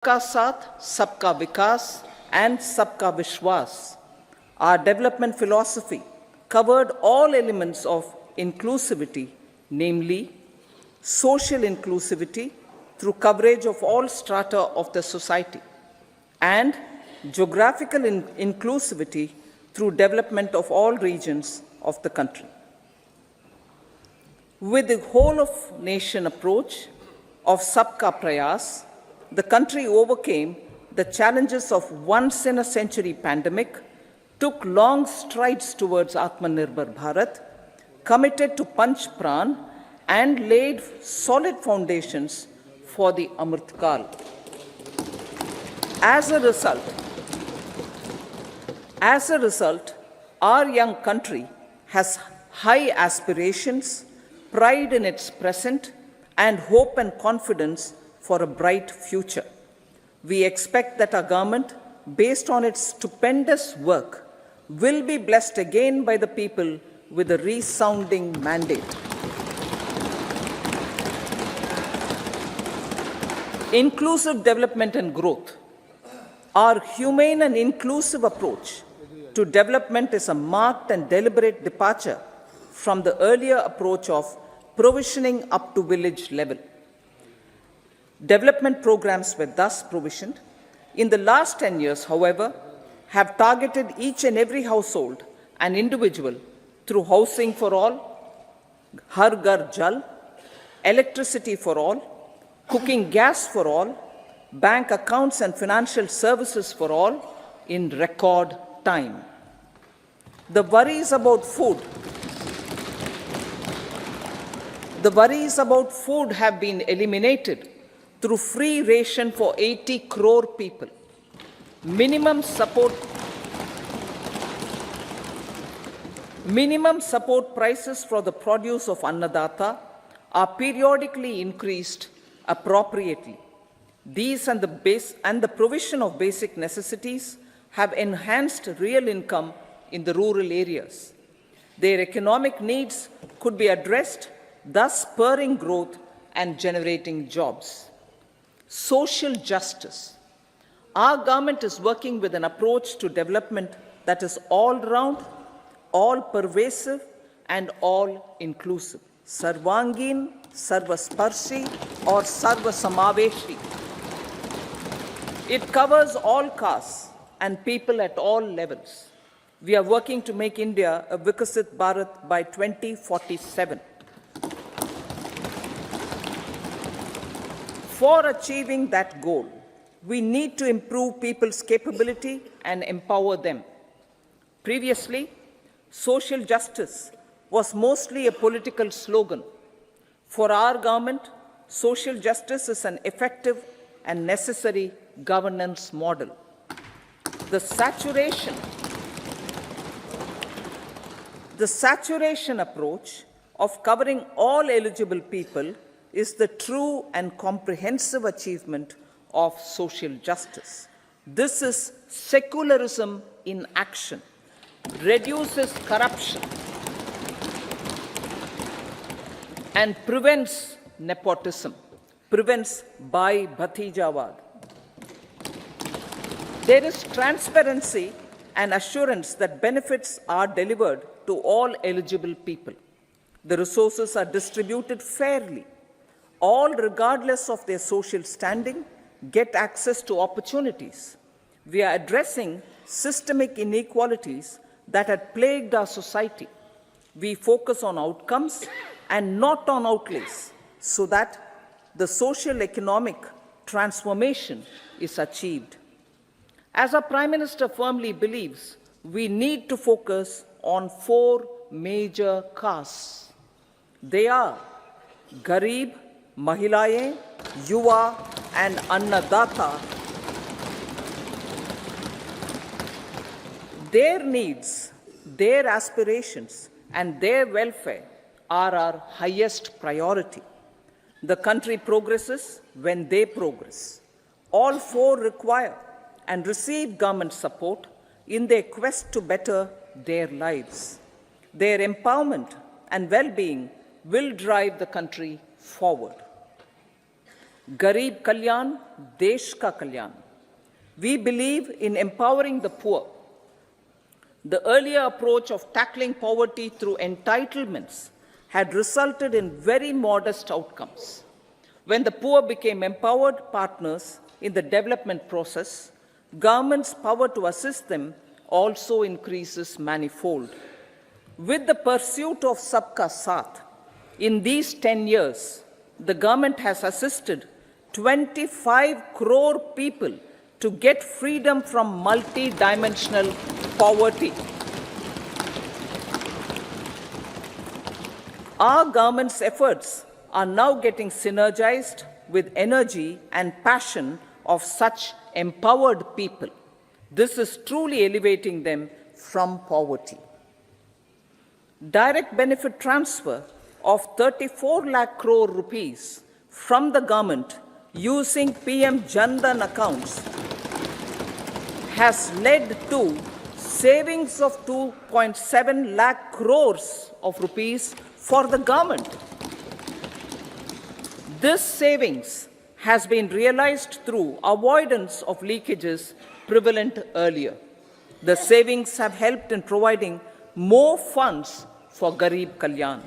सबका साथ, सबका विकास, and सबका विश्वास. Our development philosophy covered all elements of inclusivity, namely social inclusivity through coverage of all strata of the society, and geographical inclusivity through development of all regions of the country. With the whole of nation approach of Sabka Prayas, the country overcame the challenges of once-in-a-century pandemic, took long strides towards Atmanirbhar Bharat, committed to Panch Pran, and laid solid foundations for the Amrit Kal. As a result, our young country has high aspirations, pride in its present, and hope and confidence for a bright future. We expect that our government, based on its stupendous work, will be blessed again by the people with a resounding mandate. Inclusive development and growth. Our humane and inclusive approach to development is a marked and deliberate departure from the earlier approach of provisioning up to village level. Development programs were thus provisioned. In the last 10 years, however, have targeted each and every household and individual through housing for all, Har Ghar Jal, electricity for all, cooking gas for all, bank accounts and financial services for all in record time. The worries about food have been eliminated through free ration for 80 crore people. Minimum support prices for the produce of Annadata are periodically increased appropriately. These and the provision of basic necessities have enhanced real income in the rural areas. Their economic needs could be addressed, thus spurring growth and generating jobs. Social justice. Our government is working with an approach to development that is all-round, all-pervasive, and all-inclusive. Sarvangin, Sarvasparshi, or Sarvasamaveshi. It covers all castes and people at all levels. We are working to make India a Vikasit Bharat by 2047. For achieving that goal, we need to improve people's capability and empower them. Previously, social justice was mostly a political slogan. For our government, social justice is an effective and necessary governance model. The saturation approach of covering all eligible people is the true and comprehensive achievement of social justice. This is secularism in action, reduces corruption, and prevents nepotism, prevents Bhai Bhatijawad. There is transparency and assurance that benefits are delivered to all eligible people. The resources are distributed fairly. All, regardless of their social standing, get access to opportunities. We are addressing systemic inequalities that had plagued our society. We focus on outcomes and not on outlays so that the social economic transformation is achieved. As our Prime Minister firmly believes, we need to focus on 4 major castes. They are Garib, Mahilaye, Yuva, and Annadata. Their needs, their aspirations, and their welfare are our highest priority. The country progresses when they progress. All 4 require and receive government support in their quest to better their lives. Their empowerment and well-being will drive the country forward. Garib Kalyan, Desh Ka Kalyan. We believe in empowering the poor. The earlier approach of tackling poverty through entitlements had resulted in very modest outcomes. When the poor became empowered partners in the development process, government's power to assist them also increases manifold. With the pursuit of Sabka Saath, in these 10 years, the government has assisted 25 crore people to get freedom from multi-dimensional poverty. Our government's efforts are now getting synergized with energy and passion of such empowered people. This is truly elevating them from poverty. Direct benefit transfer of 34 lakh crore rupees from the government using PM Jan Dhan accounts has led to savings of 2.7 lakh crores of rupees for the government. This savings has been realized through avoidance of leakages prevalent earlier. The savings have helped in providing more funds for Garib Kalyan.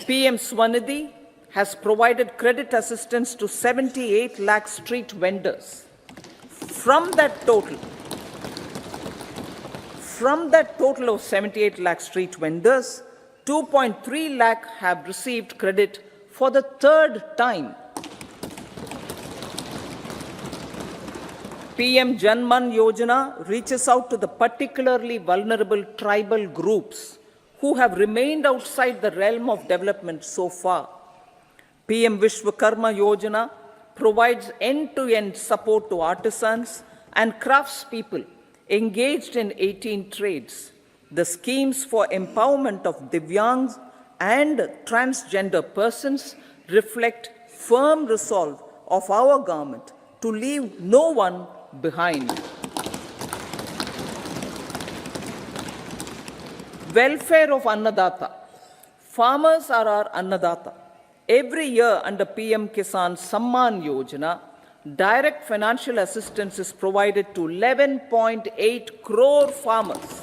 PM Swanidhi has provided credit assistance to 78 lakh street vendors. From that total of 78 lakh street vendors, 2.3 lakh have received credit for the third time. PM Janman Yojana reaches out to the particularly vulnerable tribal groups who have remained outside the realm of development so far. PM Vishwakarma Yojana provides end-to-end support to artisans and craftspeople engaged in 18 trades. The schemes for empowerment of Divyangs and transgender persons reflect firm resolve of our government to leave no one behind. Welfare of Annadata. Farmers are our Annadata. Every year under PM Kisan Samman Yojana, direct financial assistance is provided to 11.8 crore farmers,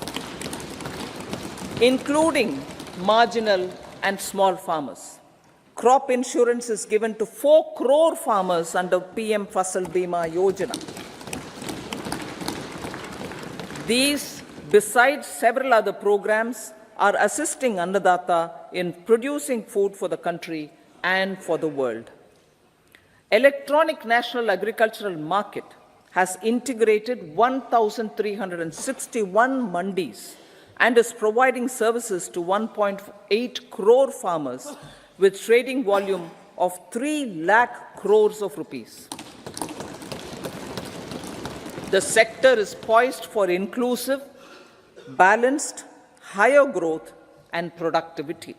including marginal and small farmers. Crop insurance is given to 4 crore farmers under PM Fasal Bima Yojana. These, besides several other programs, are assisting Annadata in producing food for the country and for the world. Electronic National Agricultural Market has integrated 1,361 mandis and is providing services to 1.8 crore farmers with trading volume of 3 lakh crores of rupees. The sector is poised for inclusive, balanced, higher growth and productivity.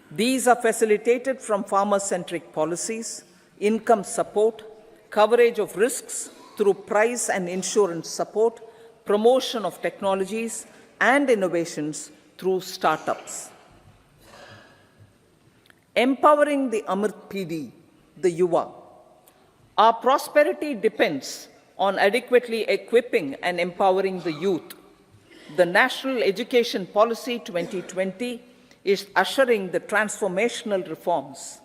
These are facilitated from farmer-centric policies, income support, coverage of risks through price and insurance support, promotion of technologies and innovations through startups. Empowering the Amrit PD, the Yuva. Our prosperity depends on adequately equipping and empowering the youth. The National Education Policy 2020 is ushering the transformational reforms.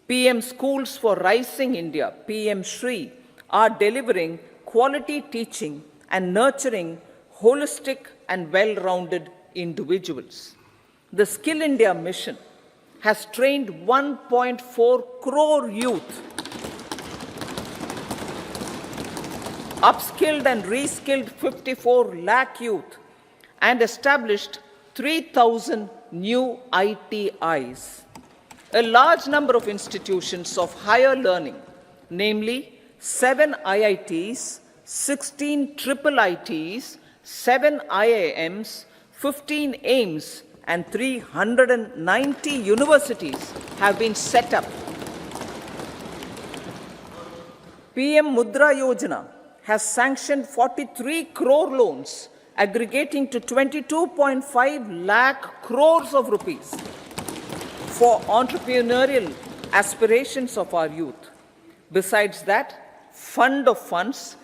PM Schools for Rising India, PM Shri, are delivering quality teaching and nurturing holistic and well-rounded individuals. The Skill India mission has trained 1.4 crore youth, upskilled and reskilled 54 lakh youth, and established 3,000 new ITIs. A large number of institutions of higher learning, namely 7 IITs, 16 triple ITs, 7 IIMs, 15 AIMS, and 390 universities have been set up. PM Mudra Yojana has sanctioned 43 crore loans aggregating to 22.5 lakh crores of rupees for entrepreneurial aspirations of our youth. Besides that, Fund of Funds,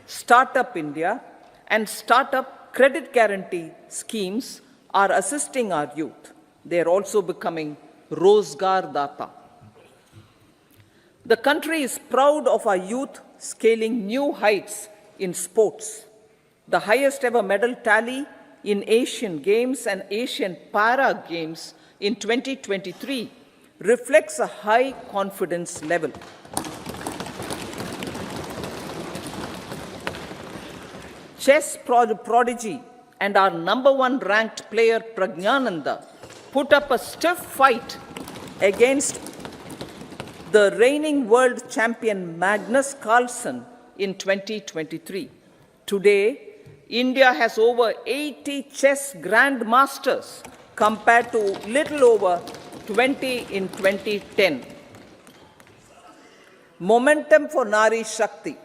Startup India, and Startup Credit Guarantee schemes are assisting our youth. They are also becoming Rozgar Data. The country is proud of our youth scaling new heights in sports. The highest ever medal tally in Asian Games and Asian Para Games in 2023 reflects a high confidence level. Chess prodigy and our #1 ranked player Pragyananda put up a stiff fight against the reigning world champion Magnus Carlsen in 2023. Today, India has over 80 chess grandmasters compared to little over 20 in 2010. Momentum for Nari Shakti.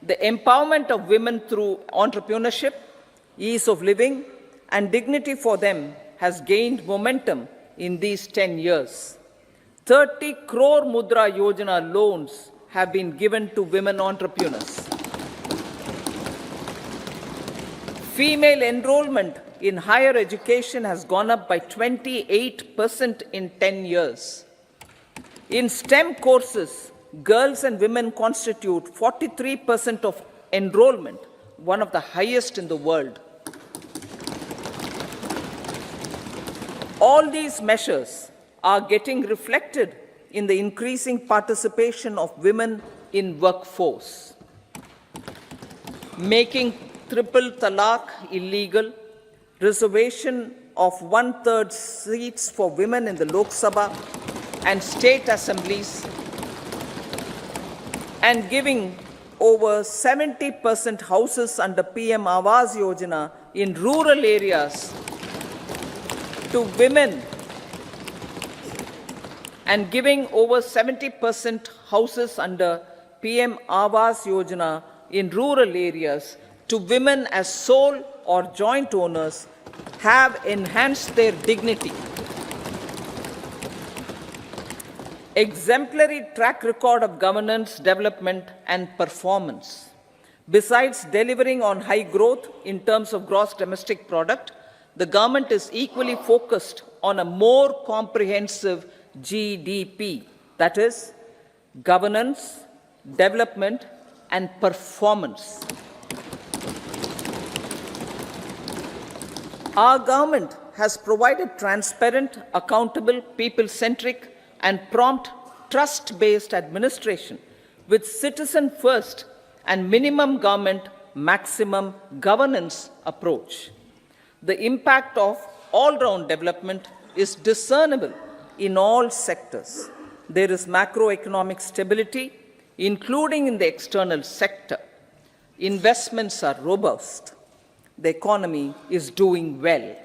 The empowerment of women through entrepreneurship, ease of living, and dignity for them has gained momentum in these 10 years. 30 crore Mudra Yojana loans have been given to women entrepreneurs. Female enrollment in higher education has gone up by 28% in 10 years. In STEM courses, girls and women constitute 43% of enrollment, one of the highest in the world. All these measures are getting reflected in the increasing participation of women in workforce. Making triple talaq illegal, reservation of 1/3 seats for women in the Lok Sabha and state assemblies, and giving over 70% houses under PM Awas Yojana in rural areas to women, and giving over 70% houses under PM Awas Yojana in rural areas to women as sole or joint owners have enhanced their dignity. Exemplary track record of governance, development, and performance. Besides delivering on high growth in terms of gross domestic product, the government is equally focused on a more comprehensive GDP, that is, governance, development, and performance. Our government has provided transparent, accountable, people-centric, and prompt, trust-based administration with citizen-first and minimum government, maximum governance approach. The impact of all-round development is discernible in all sectors. There is macroeconomic stability, including in the external sector. Investments are robust. The economy is doing well.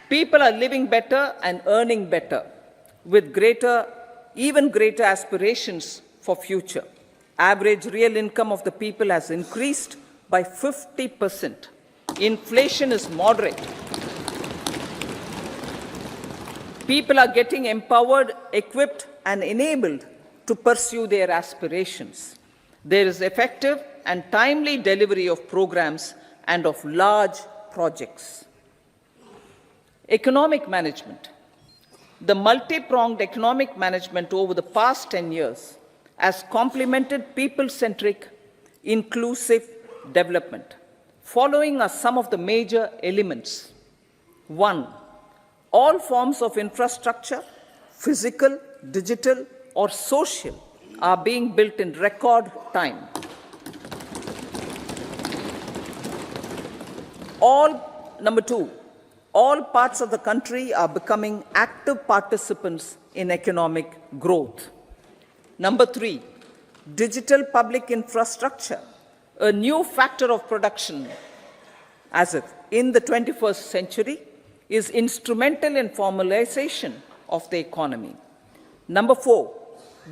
People are living better and earning better, with even greater aspirations for future. Average real income of the people has increased by 50%. Inflation is moderate. People are getting empowered, equipped, and enabled to pursue their aspirations. There is effective and timely delivery of programs and of large projects. Economic management. The multi-pronged economic management over the past 10 years has complemented people-centric, inclusive development. Following are some of the major elements. 1. All forms of infrastructure, physical, digital, or social, are being built in record time. Number 2, all parts of the country are becoming active participants in economic growth. Number 3, digital public infrastructure, a new factor of production as if in the 21st century, is instrumental in formalization of the economy. Number 4,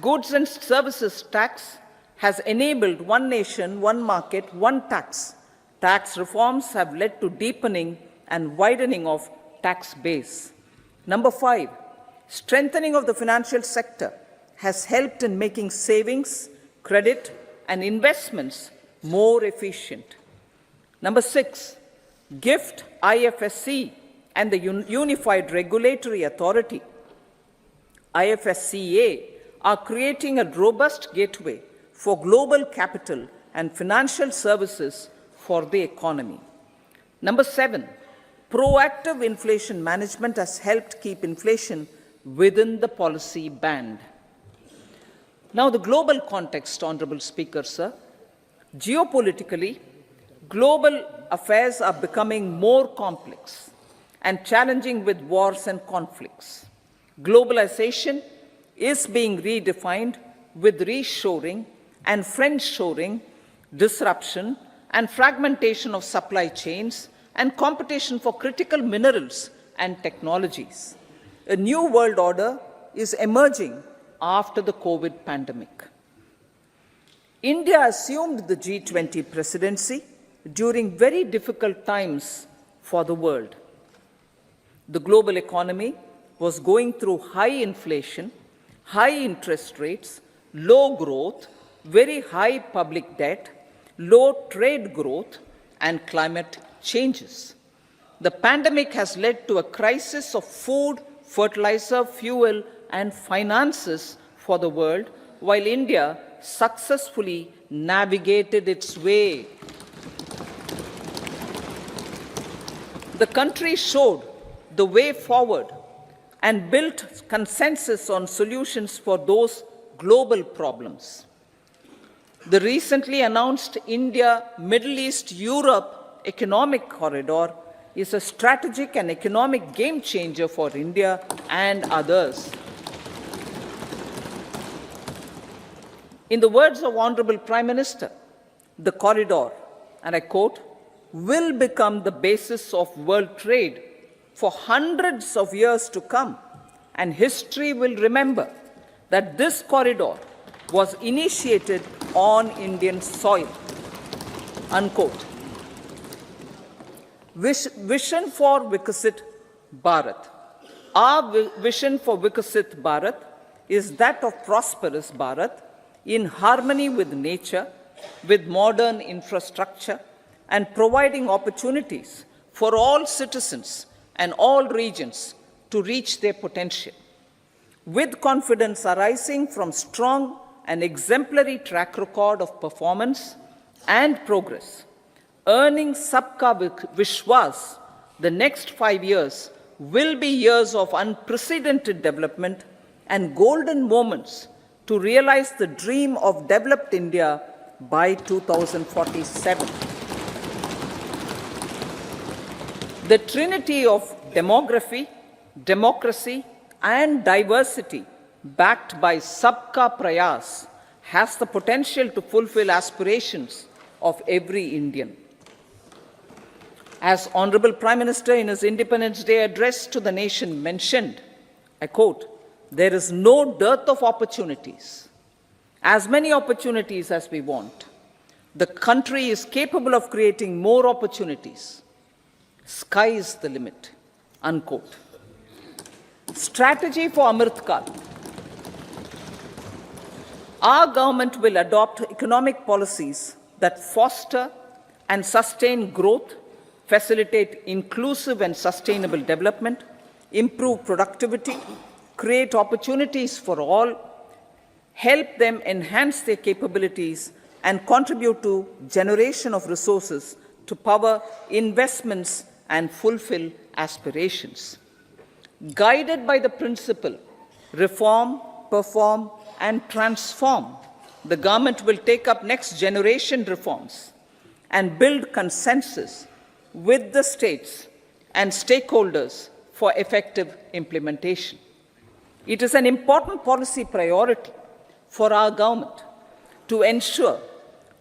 goods and services tax has enabled one nation, one market, one tax. Tax reforms have led to deepening and widening of tax base. Number 5, strengthening of the financial sector has helped in making savings, credit, and investments more efficient. Number 6, GIFT IFSC and the Unified Regulatory Authority, IFSCA, are creating a robust gateway for global capital and financial services for the economy. Number 7, proactive inflation management has helped keep inflation within the policy band. Now, the global context, Honorable Speaker, sir. Geopolitically, global affairs are becoming more complex and challenging with wars and conflicts. Globalization is being redefined with reshoring and friendshoring, disruption and fragmentation of supply chains, and competition for critical minerals and technologies. A new world order is emerging after the COVID pandemic. India assumed the G20 presidency during very difficult times for the world. The global economy was going through high inflation, high interest rates, low growth, very high public debt, low trade growth, and climate changes. The pandemic has led to a crisis of food, fertilizer, fuel, and finances for the world, while India successfully navigated its way. The country showed the way forward and built consensus on solutions for those global problems. The recently announced India-Middle East-Europe economic corridor is a strategic and economic game changer for India and others. In the words of Honorable Prime Minister, the corridor, and I quote, will become the basis of world trade for hundreds of years to come, and history will remember that this corridor was initiated on Indian soil. Unquote. Vision for Vikasit Bharat. Our vision for Vikasit Bharat is that of prosperous Bharat in harmony with nature, with modern infrastructure, and providing opportunities for all citizens and all regions to reach their potential. With confidence arising from strong and exemplary track record of performance and progress, earning Sabka Vishwas, the next 5 years will be years of unprecedented development and golden moments to realize the dream of developed India by 2047. The trinity of demography, democracy, and diversity, backed by Sabka Prayas, has the potential to fulfill aspirations of every Indian. As Honorable Prime Minister in his Independence Day address to the nation mentioned, I quote, "There is no dearth of opportunities, as many opportunities as we want. The country is capable of creating more opportunities. Sky is the limit." Unquote. Strategy for Amritkal. Our government will adopt economic policies that foster and sustain growth, facilitate inclusive and sustainable development, improve productivity, create opportunities for all, help them enhance their capabilities, and contribute to generation of resources to power investments and fulfill aspirations. Guided by the principle, reform, perform, and transform, the government will take up next generation reforms and build consensus with the states and stakeholders for effective implementation. It is an important policy priority for our government to ensure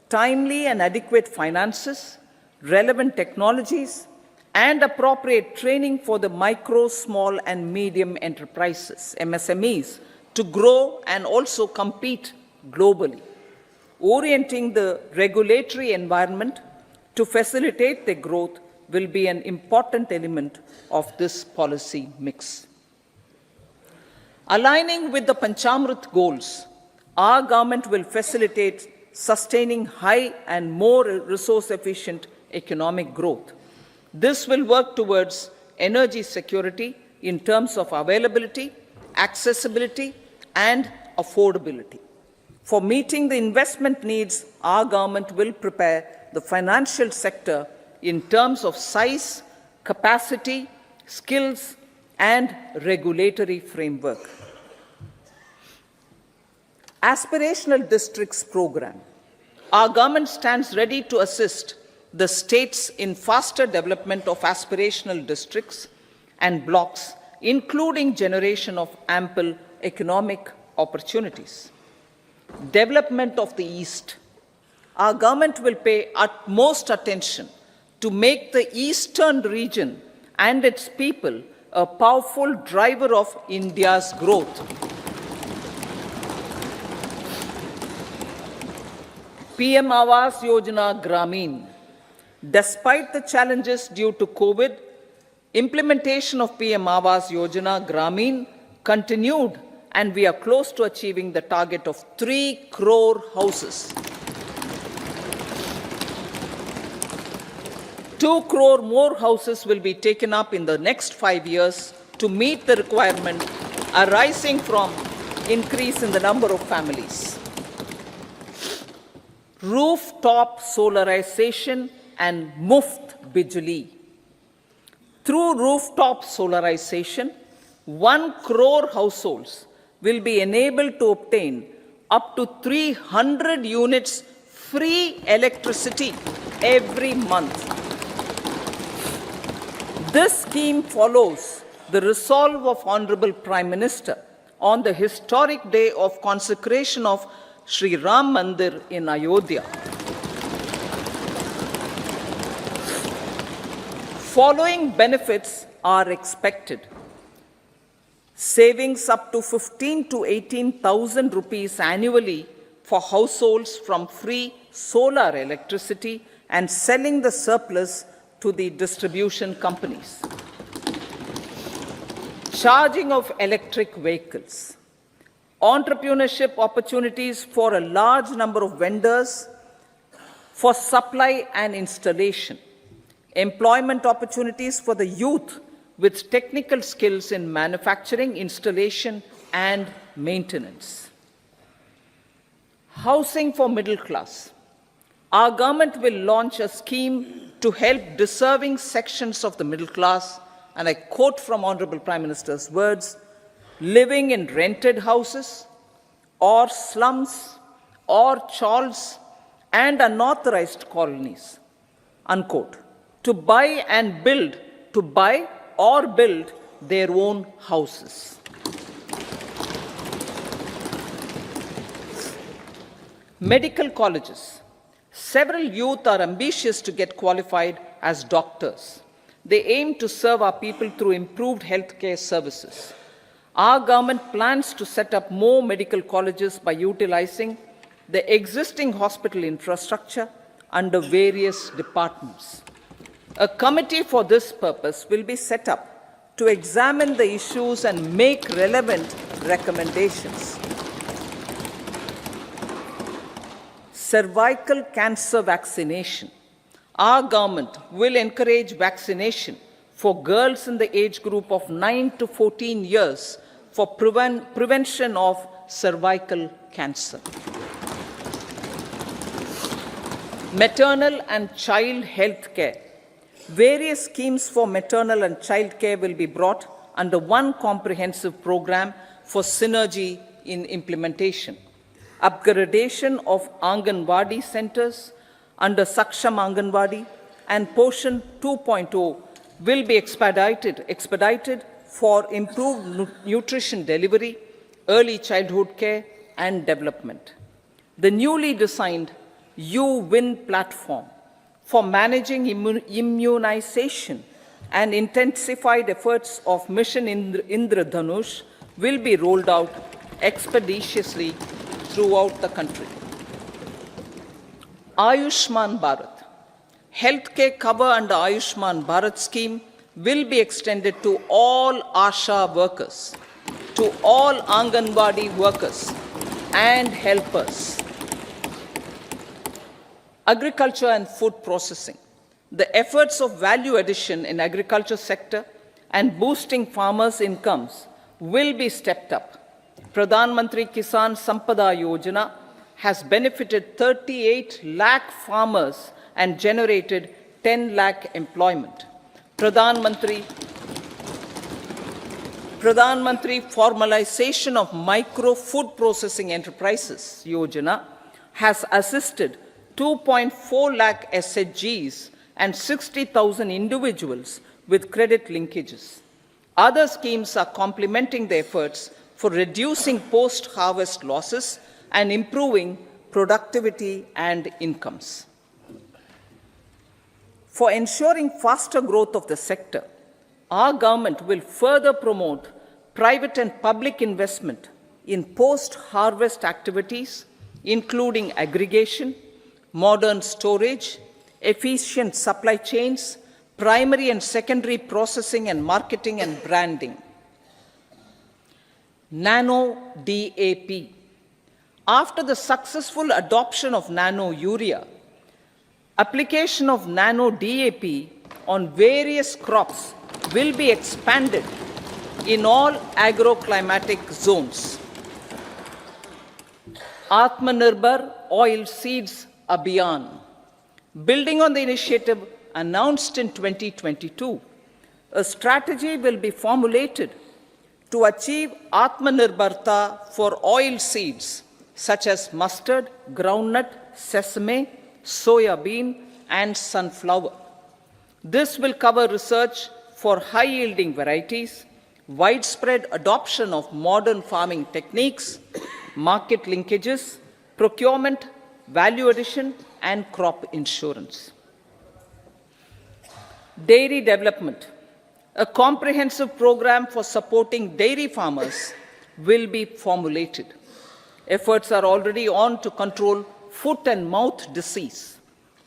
timely and adequate finances, relevant technologies, and appropriate training for the micro, small, and medium enterprises, MSMEs, to grow and also compete globally. Orienting the regulatory environment to facilitate their growth will be an important element of this policy mix. Aligning with the Panchamrit goals, our government will facilitate sustaining high and more resource-efficient economic growth. This will work towards energy security in terms of availability, accessibility, and affordability. For meeting the investment needs, our government will prepare the financial sector in terms of size, capacity, skills, and regulatory framework. Aspirational Districts Program. Our government stands ready to assist the states in faster development of aspirational districts and blocks, including generation of ample economic opportunities. Development of the East. Our government will pay utmost attention to make the eastern region and its people a powerful driver of India's growth. PM Awas Yojana Gramin. Despite the challenges due to COVID, implementation of PM Awas Yojana Gramin continued, and we are close to achieving the target of 3 crore houses. 2 crore more houses will be taken up in the next 5 years to meet the requirement arising from increase in the number of families. Rooftop solarization and Muft Bijli. Through rooftop solarization, 1 crore households will be enabled to obtain up to 300 units free electricity every month. This scheme follows the resolve of Honorable Prime Minister on the historic day of consecration of Sri Ram Mandir in Ayodhya. Following benefits are expected. Savings up to 15 to 18,000 rupees annually for households from free solar electricity and selling the surplus to the distribution companies. Charging of electric vehicles. Entrepreneurship opportunities for a large number of vendors for supply and installation. Employment opportunities for the youth with technical skills in manufacturing, installation, and maintenance. Housing for middle class. Our government will launch a scheme to help deserving sections of the middle class, and I quote from Honorable Prime Minister's words, living in rented houses or slums or chawls and unauthorized colonies, unquote, to buy or build their own houses. Medical colleges. Several youth are ambitious to get qualified as doctors. They aim to serve our people through improved healthcare services. Our government plans to set up more medical colleges by utilizing the existing hospital infrastructure under various departments. A committee for this purpose will be set up to examine the issues and make relevant recommendations. Cervical cancer vaccination. Our government will encourage vaccination for girls in the age group of 9 to 14 years for prevention of cervical cancer. Maternal and child health care. Various schemes for maternal and child care will be brought under one comprehensive program for synergy in implementation. Upgradation of Anganwadi centers under Saksham Anganwadi and Poshan 2.0 will be expedited for improved nutrition delivery, early childhood care, and development. The newly designed U-Win platform for managing immunization and intensified efforts of Mission Indradhanush will be rolled out expeditiously throughout the country. Ayushman Bharat. Healthcare cover under Ayushman Bharat scheme will be extended to all ASHA workers to all Anganwadi workers and helpers. Agriculture and food processing. The efforts of value addition in agriculture sector and boosting farmers' incomes will be stepped up. Pradhan Mantri Kisan Sampada Yojana has benefited 38 lakh farmers and generated 10 lakh employment. Pradhan Mantri Formalization of Micro Food Processing Enterprises Yojana has assisted 2.4 lakh SHGs and 60,000 individuals with credit linkages. Other schemes are complementing the efforts for reducing post-harvest losses and improving productivity and incomes. For ensuring faster growth of the sector, our government will further promote private and public investment in post-harvest activities, including aggregation, modern storage, efficient supply chains, primary and secondary processing and marketing and branding. Nano DAP. After the successful adoption of nano urea, application of nano DAP on various crops will be expanded in all agroclimatic zones. Atmanirbhar Oil Seeds Abhiyan. Building on the initiative announced in 2022, a strategy will be formulated to achieve Atmanirbharta for oil seeds such as mustard, groundnut, sesame, soya bean, and sunflower. This will cover research for high-yielding varieties, widespread adoption of modern farming techniques, market linkages, procurement, value addition, and crop insurance. Dairy development. A comprehensive program for supporting dairy farmers will be formulated. Efforts are already on to control foot and mouth disease.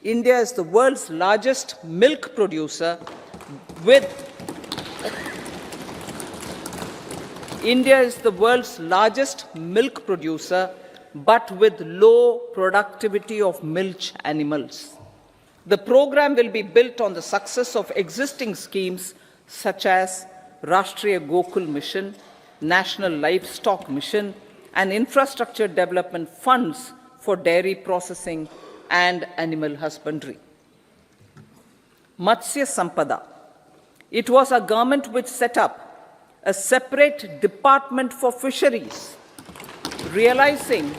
India is the world's largest milk producer with but with low productivity of milch animals. The program will be built on the success of existing schemes such as Rashtriya Gokul Mission, National Livestock Mission, and infrastructure development funds for dairy processing and animal husbandry. Matsya Sampada. It was a government which set up a separate department for fisheries, realizing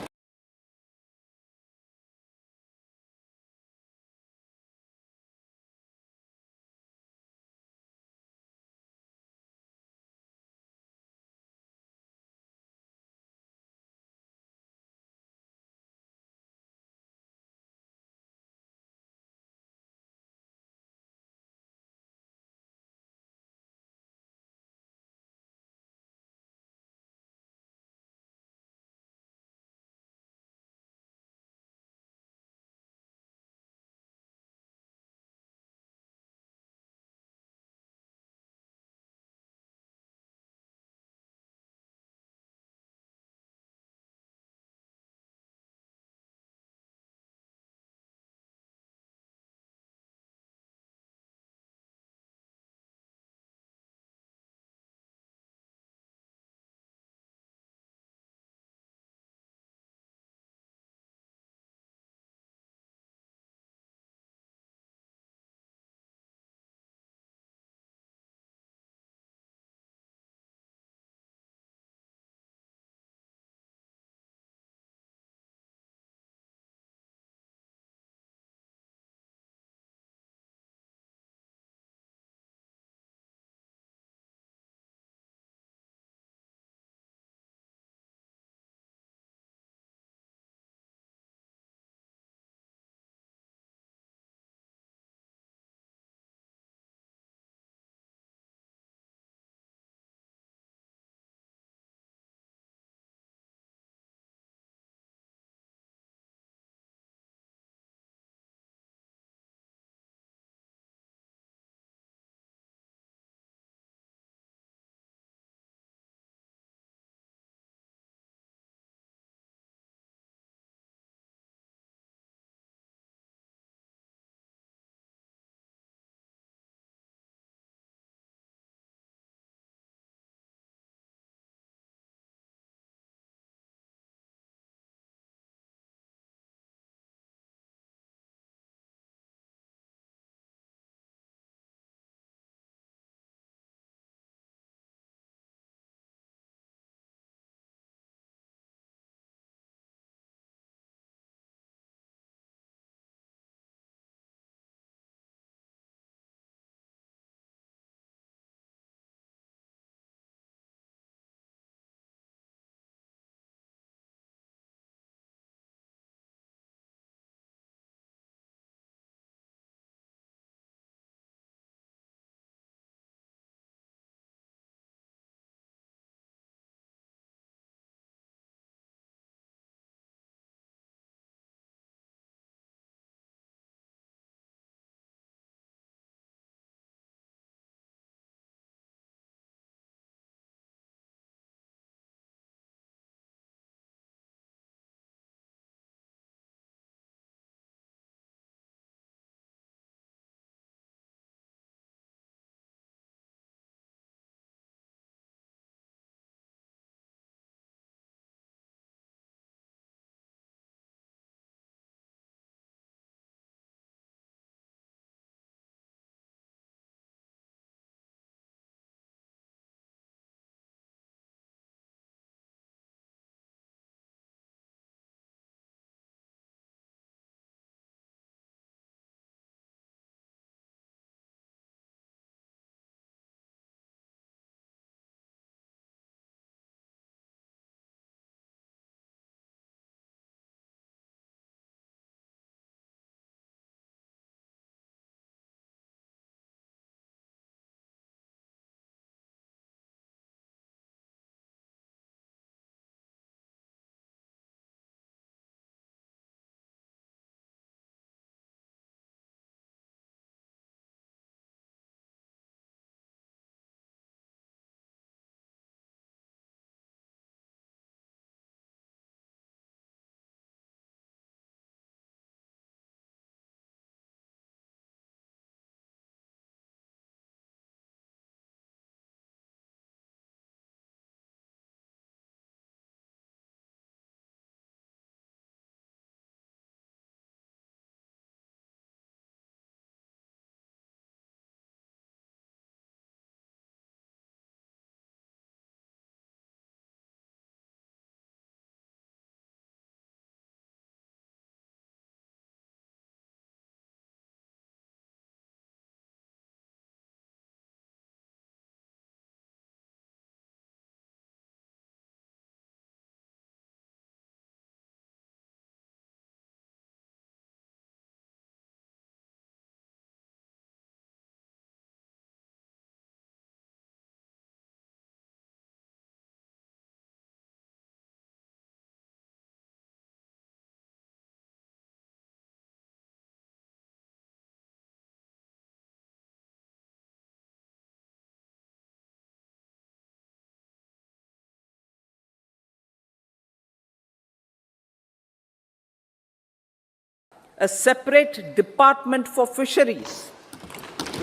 a separate department for fisheries,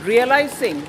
realizing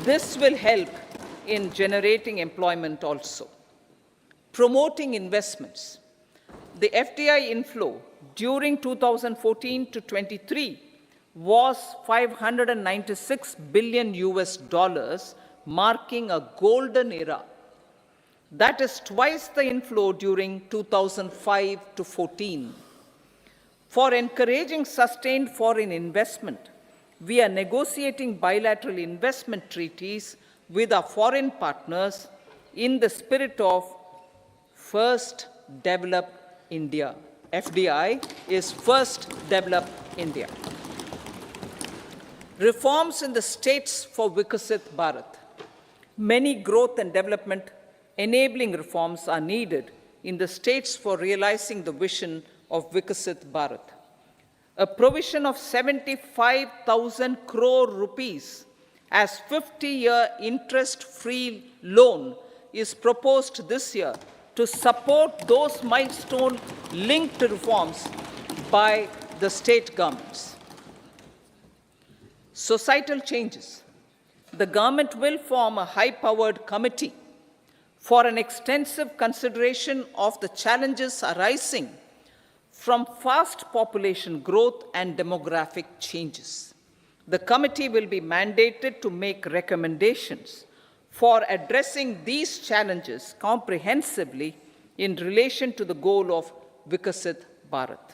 This will help in generating employment also. Promoting investments. The FDI inflow during 2014 to 23 was 596 billion US dollars, marking a golden era. That is twice the inflow during 2005 to 14. For encouraging sustained foreign investment, we are negotiating bilateral investment treaties with our foreign partners in the spirit of First Develop India. FDI is First Develop India. Reforms in the states for Vikasit Bharat. Many growth and development enabling reforms are needed in the states for realizing the vision of Vikasit Bharat. A provision of 75,000 crore rupees as 50-year interest-free loan is proposed this year to support those milestone-linked reforms by the state governments. Societal changes. The government will form a high-powered committee for an extensive consideration of the challenges arising from fast population growth and demographic changes. The committee will be mandated to make recommendations for addressing these challenges comprehensively in relation to the goal of Vikasit Bharat.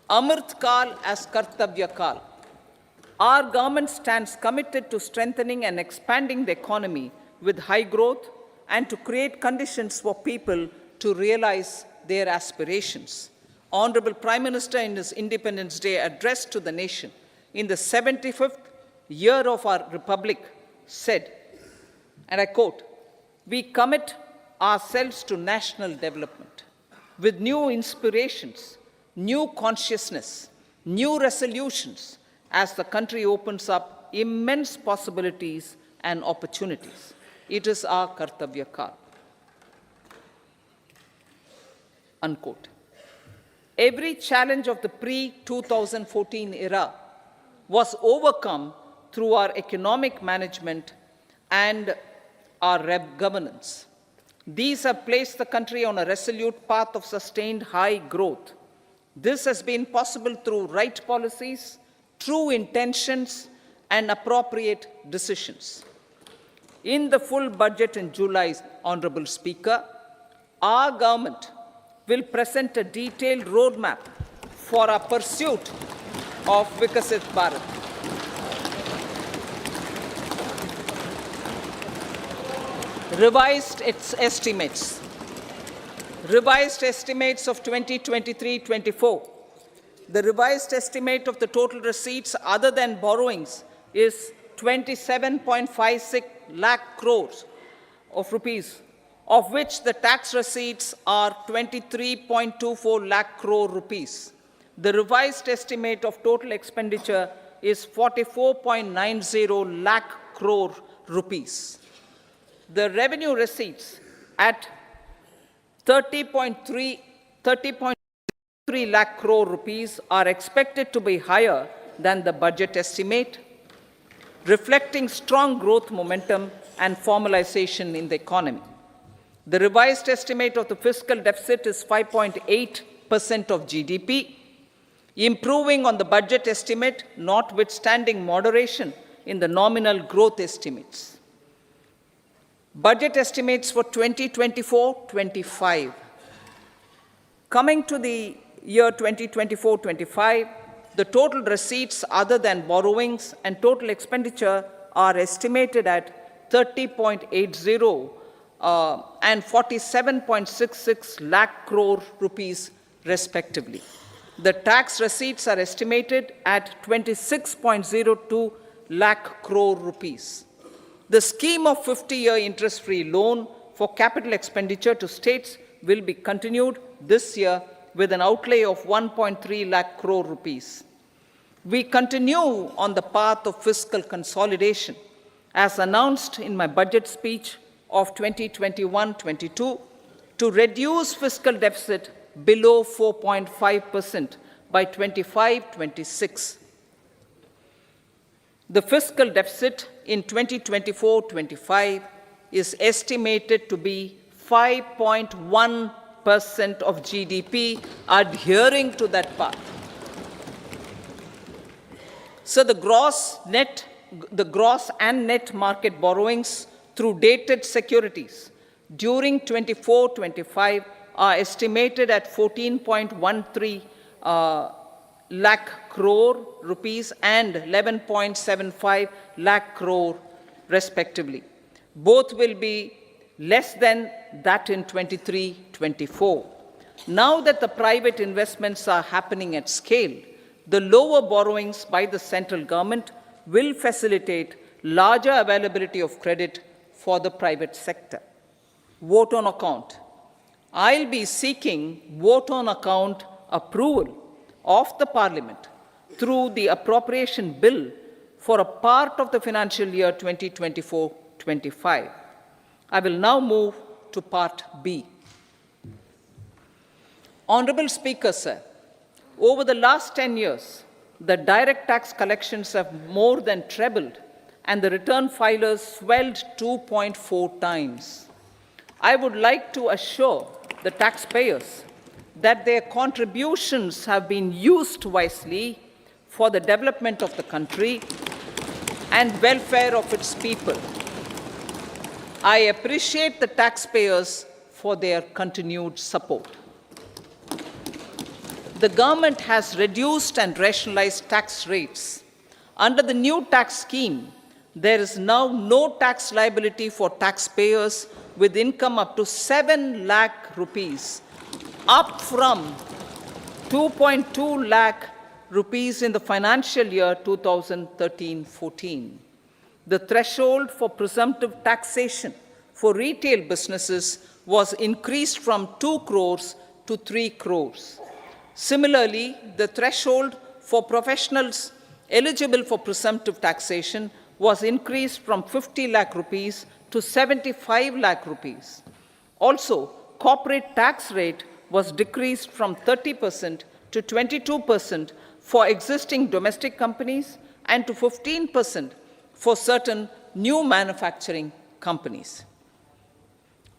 Amrit Kal as Kartavya Kal. Our government stands committed to strengthening and expanding the economy with high growth and to create conditions for people to realize their aspirations. Honorable Prime Minister, in his Independence Day address to the nation in the 75th year of our Republic, said, and I quote, "We commit ourselves to national development with new inspirations, new consciousness, new resolutions as the country opens up immense possibilities and opportunities. It is our Kartavya Kal." Unquote. Every challenge of the pre-2014 era was overcome through our economic management and our governance. These have placed the country on a resolute path of sustained high growth. This has been possible through right policies, true intentions, and appropriate decisions. In the full budget in July, Honorable Speaker, our government will present a detailed roadmap for our pursuit of Vikasit Bharat. Revised estimates. Revised estimates of 2023-24. The revised estimate of the total receipts other than borrowings is 27.56 lakh crores of rupees, of which the tax receipts are 23.24 lakh crore rupees. The revised estimate of total expenditure is 44.90 lakh crore rupees. The revenue receipts at 30.3 lakh crore rupees are expected to be higher than the budget estimate, reflecting strong growth momentum and formalization in the economy. The revised estimate of the fiscal deficit is 5.8% of GDP, improving on the budget estimate, notwithstanding moderation in the nominal growth estimates. Budget estimates for 2024-25. Coming to the year 2024-25, the total receipts other than borrowings and total expenditure are estimated at 30.80 and 47.66 lakh crore rupees respectively. The tax receipts are estimated at 26.02 lakh crore rupees. The scheme of 50-year interest-free loan for capital expenditure to states will be continued this year with an outlay of 1.3 lakh crore rupees. We continue on the path of fiscal consolidation, as announced in my budget speech of 2021-22, to reduce fiscal deficit below 4.5% by 25-26. The fiscal deficit in 2024-25 is estimated to be 5.1% of GDP, adhering to that path. So the gross and net market borrowings through dated securities during 24-25 are estimated at 14.13 lakh crore rupees and 11.75 lakh crore respectively. Both will be less than that in 23-24. Now that the private investments are happening at scale, the lower borrowings by the central government will facilitate larger availability of credit for the private sector. Vote on account. I'll be seeking vote on account approval of the Parliament through the appropriation bill for a part of the financial year 2024-25. I will now move to Part B. Honorable Speaker, sir, over the last 10 years, the direct tax collections have more than trebled and the return filers swelled 2.4 times. I would like to assure the taxpayers that their contributions have been used wisely for the development of the country and welfare of its people. I appreciate the taxpayers for their continued support. The government has reduced and rationalized tax rates. Under the new tax scheme, there is now no tax liability for taxpayers with income up to 7 lakh rupees, up from 2.2 lakh rupees in the financial year 2013-14. The threshold for presumptive taxation for retail businesses was increased from 2 crores to 3 crores. Similarly, the threshold for professionals eligible for presumptive taxation was increased from 50 lakh rupees to 75 lakh rupees. Also, corporate tax rate was decreased from 30% to 22% for existing domestic companies and to 15% for certain new manufacturing companies.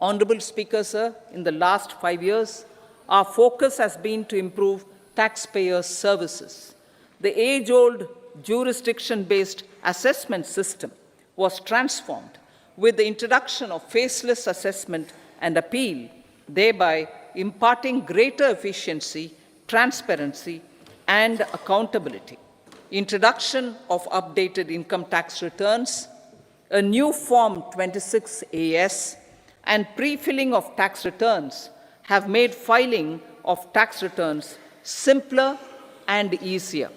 Honorable Speaker, sir, in the last 5 years, our focus has been to improve taxpayer services. The age-old jurisdiction-based assessment system was transformed with the introduction of faceless assessment and appeal, thereby imparting greater efficiency, transparency, and accountability. Introduction of updated income tax returns, a new Form 26AS, and pre-filling of tax returns have made filing of tax returns simpler and easier.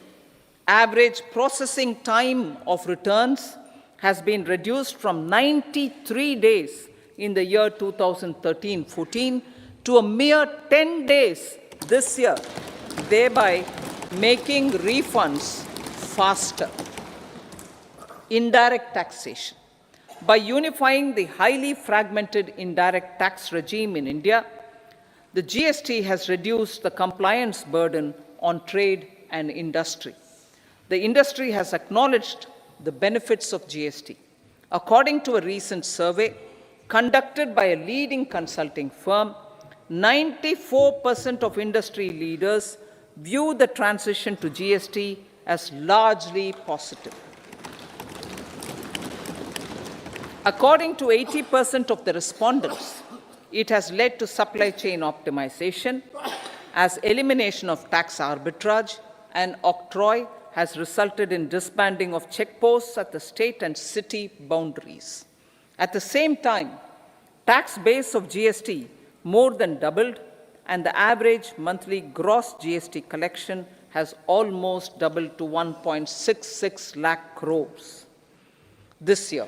Average processing time of returns has been reduced from 93 days in the year 2013-14 to a mere 10 days this year, thereby making refunds faster. Indirect taxation. By unifying the highly fragmented indirect tax regime in India, the GST has reduced the compliance burden on trade and industry. The industry has acknowledged the benefits of GST. According to a recent survey conducted by a leading consulting firm, 94% of industry leaders view the transition to GST as largely positive. According to 80% of the respondents, it has led to supply chain optimization, as elimination of tax arbitrage and octroi has resulted in disbanding of checkposts at the state and city boundaries. At the same time, tax base of GST more than doubled, and the average monthly gross GST collection has almost doubled to 1.66 lakh crores this year.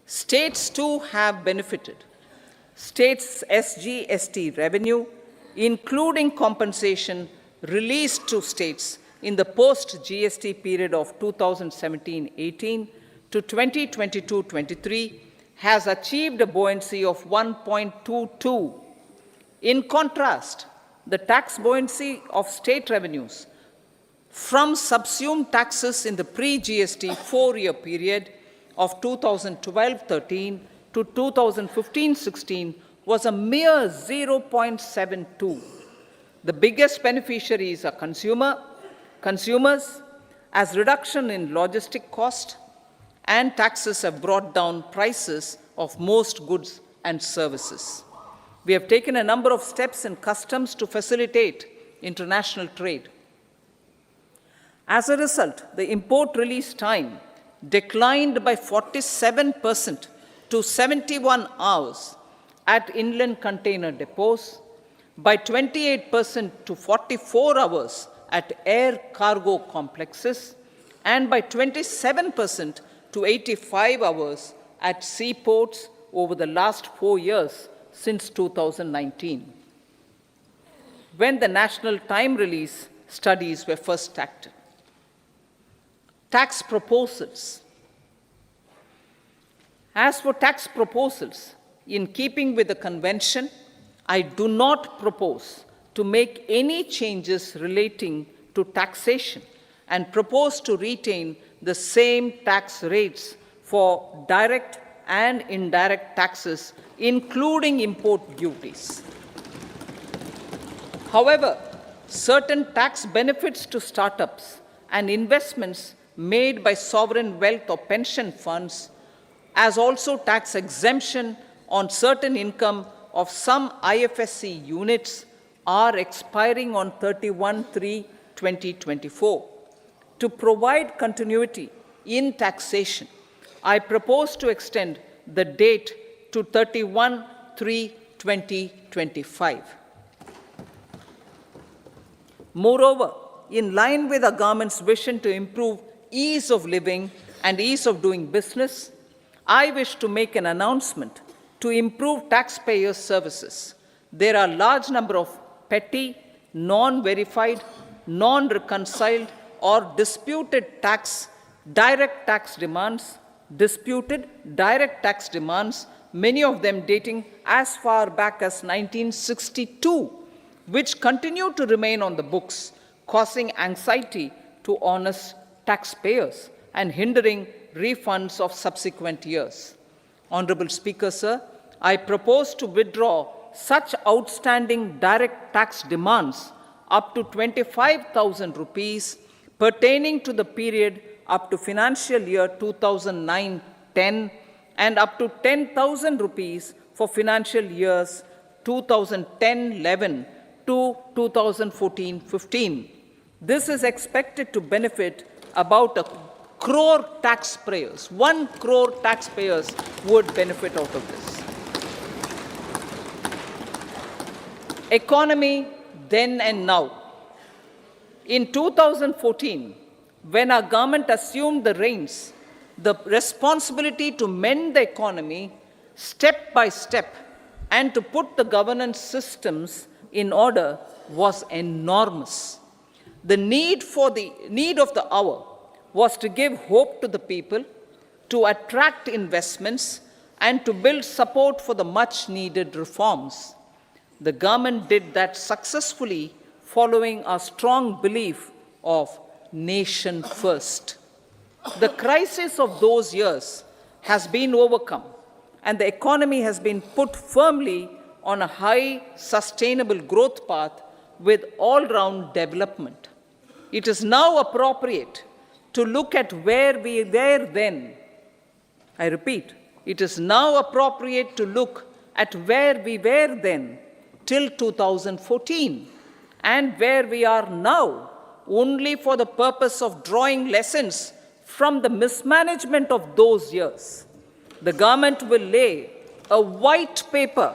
States too have benefited. States' SGST revenue, including compensation released to states in the post-GST period of 2017-18 to 2022-23, has achieved a buoyancy of 1.22. In contrast, the tax buoyancy of state revenues from subsumed taxes in the pre-GST 4-year period of 2012-13 to 2015-16 was a mere 0.72. The biggest beneficiaries are consumers, as reduction in logistic cost and taxes have brought down prices of most goods and services. We have taken a number of steps in customs to facilitate international trade. As a result, the import release time declined by 47% to 71 hours at inland container depots, by 28% to 44 hours at air cargo complexes, and by 27% to 85 hours at seaports over the last 4 years since 2019, when the national time release studies were first started. Tax proposals. As for tax proposals, in keeping with the convention, I do not propose to make any changes relating to taxation and propose to retain the same tax rates for direct and indirect taxes, including import duties. However, certain tax benefits to startups and investments made by sovereign wealth or pension funds, as also tax exemption on certain income of some IFSC units, are expiring on 31/3/2024. To provide continuity in taxation, I propose to extend the date to 31/3/2025. Moreover, in line with our government's vision to improve ease of living and ease of doing business, I wish to make an announcement to improve taxpayers' services. There are a large number of petty, non-verified, non-reconciled, or disputed direct tax demands, many of them dating as far back as 1962, which continue to remain on the books, causing anxiety to honest taxpayers and hindering refunds of subsequent years. Honorable Speaker, sir, I propose to withdraw such outstanding direct tax demands up to 25,000 rupees pertaining to the period up to financial year 2009-10 and up to 10,000 rupees for financial years 2010-11 to 2014-15. This is expected to benefit about 1 crore taxpayers. 1 crore taxpayers would benefit out of this. Economy then and now. In 2014, when our government assumed the reins, the responsibility to mend the economy step by step and to put the governance systems in order was enormous. The need of the hour was to give hope to the people, to attract investments, and to build support for the much-needed reforms. The government did that successfully, following a strong belief of nation first. The crisis of those years has been overcome, and the economy has been put firmly on a high, sustainable growth path with all-round development. It is now appropriate to look at where we were then. I repeat, it is now appropriate to look at where we were then till 2014 and where we are now, only for the purpose of drawing lessons from the mismanagement of those years. The government will lay a white paper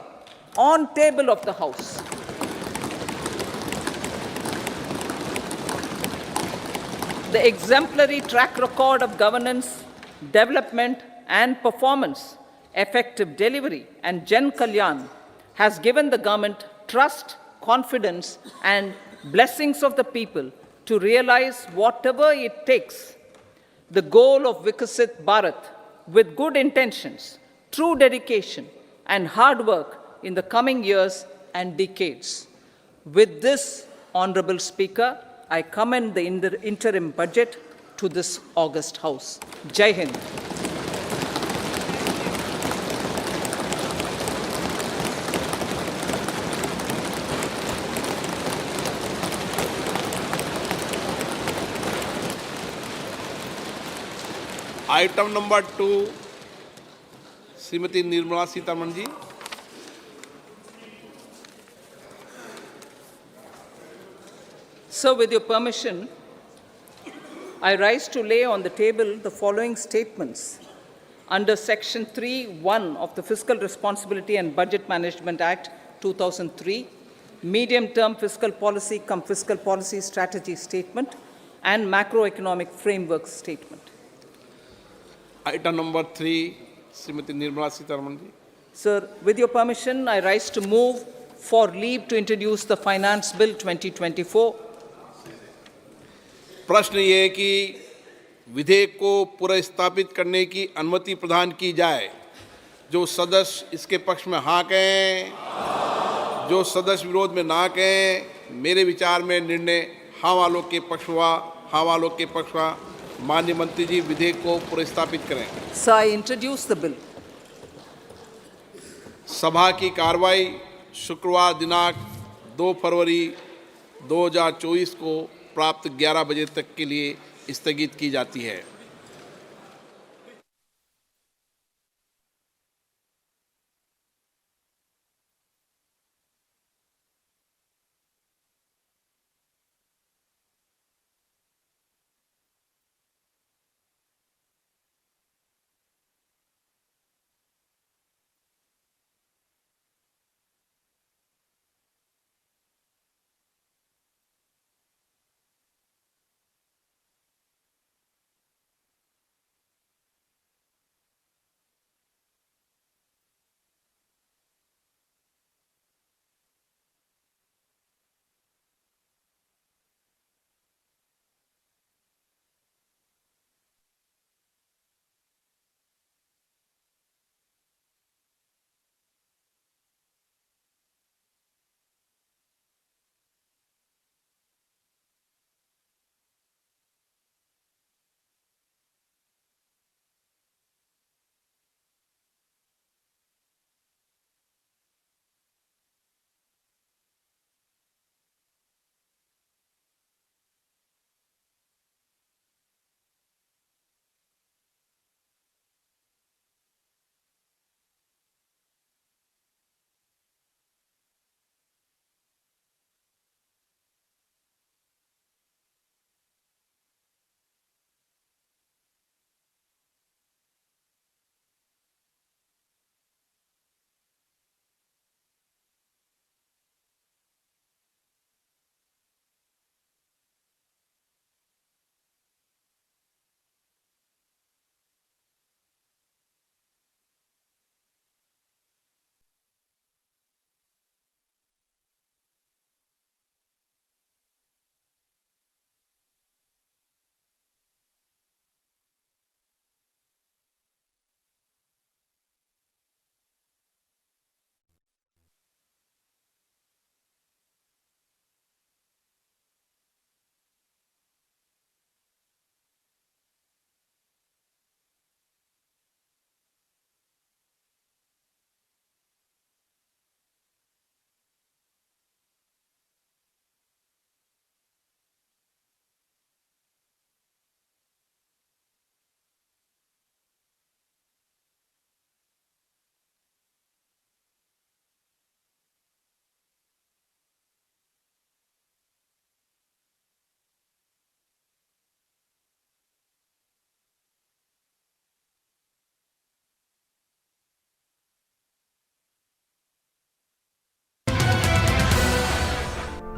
on table of the House. The exemplary track record of governance, development, and performance, effective delivery, and Jan Kalyan has given the government trust, confidence, and blessings of the people to realize whatever it takes, the goal of Vikasit Bharat, with good intentions, true dedication, and hard work in the coming years and decades. With this, Honorable Speaker, I commend the interim budget to this august House. Jai Hind. Item number 2, Shrimati Nirmala Sitharaman ji. So, with your permission, I rise to lay on the table the following statements under Section 3(1) of the Fiscal Responsibility and Budget Management Act 2003, Medium-Term Fiscal Policy cum Fiscal Policy Strategy Statement and Macroeconomic Framework Statement. Item number 3, Shrimati Nirmala Sitharaman ji. Sir, with your permission, I rise to move for leave to introduce the Finance Bill 2024. प्रश्न ये है कि विधेयक को पुनर्स्थापित करने की अनुमति प्रदान की जाए। जो सदस्य इसके पक्ष में हाँ कहें, जो सदस्य विरोध में ना कहें। मेरे विचार में निर्णय हाँ वालों के पक्ष हुआ, हाँ वालों के पक्ष हुआ। माननीय मंत्री जी, विधेयक को पुनर्स्थापित करें। Sir, I introduce the bill. सभा की कार्रवाई शुक्रवार दिनांक 2 फरवरी 2024 को प्राप्त 11 बजे तक के लिए स्थगित की जाती है।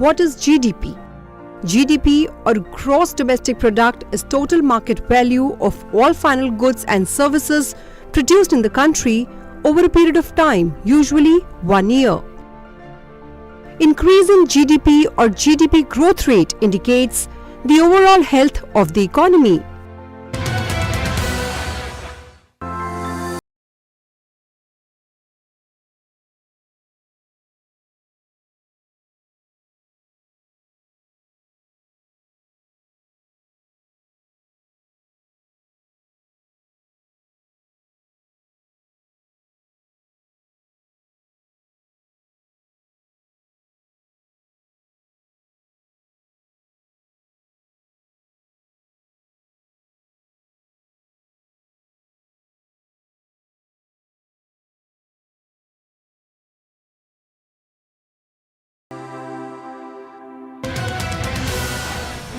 What is GDP? GDP, or Gross Domestic Product, is total market value of all final goods and services produced in the country over a period of time, usually 1 year. Increasing GDP or GDP growth rate indicates the overall health of the economy.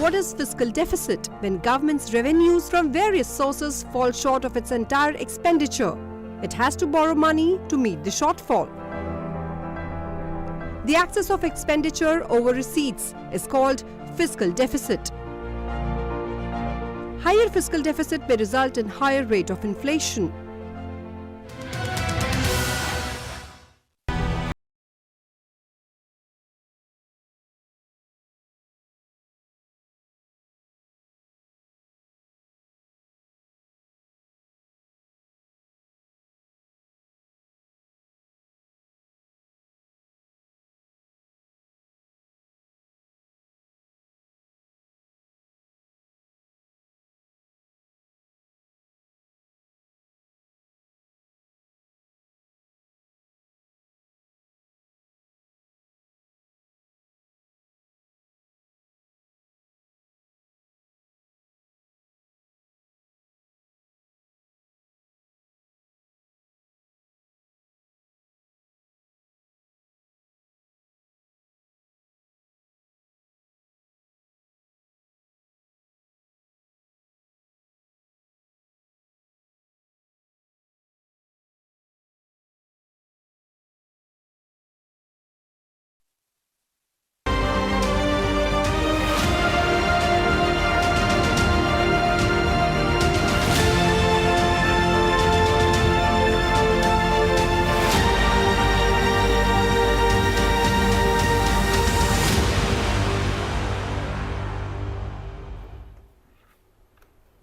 What is fiscal deficit? When government's revenues from various sources fall short of its entire expenditure, it has to borrow money to meet the shortfall. The excess of expenditure over receipts is called fiscal deficit. Higher fiscal deficit may result in higher rate of inflation.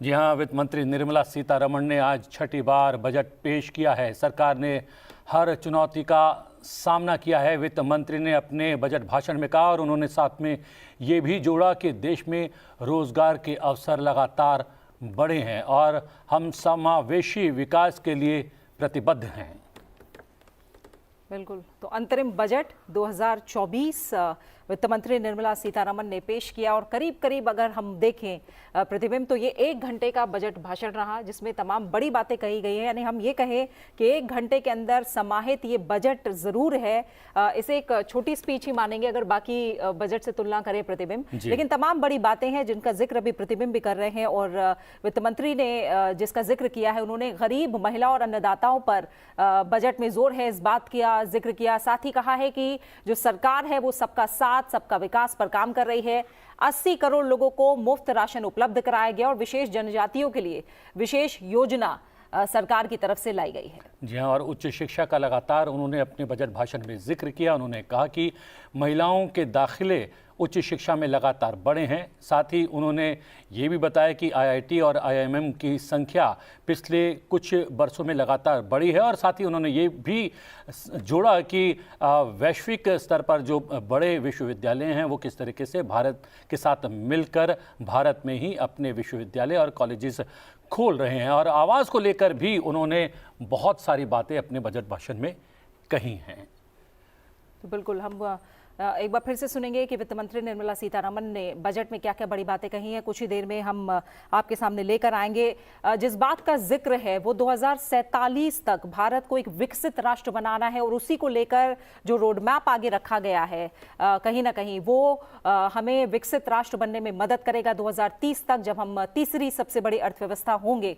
जी हाँ, वित्त मंत्री निर्मला सीतारमण ने आज छठी बार budget पेश किया है। सरकार ने हर चुनौती का सामना किया है, वित्त मंत्री ने अपने बजट भाषण में कहा। और उन्होंने साथ में ये भी जोड़ा कि देश में रोजगार के अवसर लगातार बढ़े हैं और हम समावेशी विकास के लिए प्रतिबद्ध हैं। बिल्कुल, तो अंतरिम बजट 2024 वित्त मंत्री निर्मला सीतारमण ने पेश किया और करीब करीब अगर हम देखें प्रतिबिंब तो ये 1 घंटे का बजट भाषण रहा जिसमें तमाम बड़ी बातें कही गई हैं। यानी हम ये कहें कि 1 घंटे के अंदर समाहित ये बजट जरूर है, इसे एक छोटी स्पीच ही मानेंगे अगर बाकी बजट से तुलना करें प्रतिबिंब, लेकिन तमाम बड़ी बातें हैं जिनका जिक्र अभी प्रतिबिंब भी कर रहे हैं। और वित्त मंत्री ने जिसका जिक्र किया है, उन्होंने गरीब, महिला और अन्नदाताओं पर बजट में जोर है इस बात का जिक्र किया। साथ ही कहा है कि जो सरकार है वो सबका साथ, सबका विकास पर काम कर रही है। 80 करोड़ लोगों को मुफ्त राशन उपलब्ध कराया गया और विशेष जनजातियों के लिए विशेष योजना सरकार की तरफ से लाई गई है। जी हाँ, और उच्च शिक्षा का लगातार उन्होंने अपने बजट भाषण में जिक्र किया। उन्होंने कहा कि महिलाओं के दाखिले उच्च शिक्षा में लगातार बढ़े हैं। साथ ही उन्होंने ये भी बताया कि आईआईटी और आईआईएम की संख्या पिछले कुछ वर्षों में लगातार बढ़ी है। और साथ ही उन्होंने ये भी जोड़ा कि वैश्विक स्तर पर जो बड़े विश्वविद्यालय हैं वो किस तरीके से भारत के साथ मिलकर भारत में ही अपने विश्वविद्यालय और कॉलेजेस खोल रहे हैं। और आवास को लेकर भी उन्होंने बहुत सारी बातें अपने बजट भाषण में कही हैं। तो बिल्कुल हम एक बार फिर से सुनेंगे कि वित्त मंत्री निर्मला सीतारमण ने बजट में क्या क्या बड़ी बातें कही हैं। कुछ ही देर में हम आपके सामने लेकर आएंगे। जिस बात का जिक्र है वो 2047 तक भारत को एक विकसित राष्ट्र बनाना है और उसी को लेकर जो रोड मैप आगे रखा गया है कहीं ना कहीं वो हमें विकसित राष्ट्र बनने में मदद करेगा। 2030 तक जब हम तीसरी सबसे बड़ी अर्थव्यवस्था होंगे,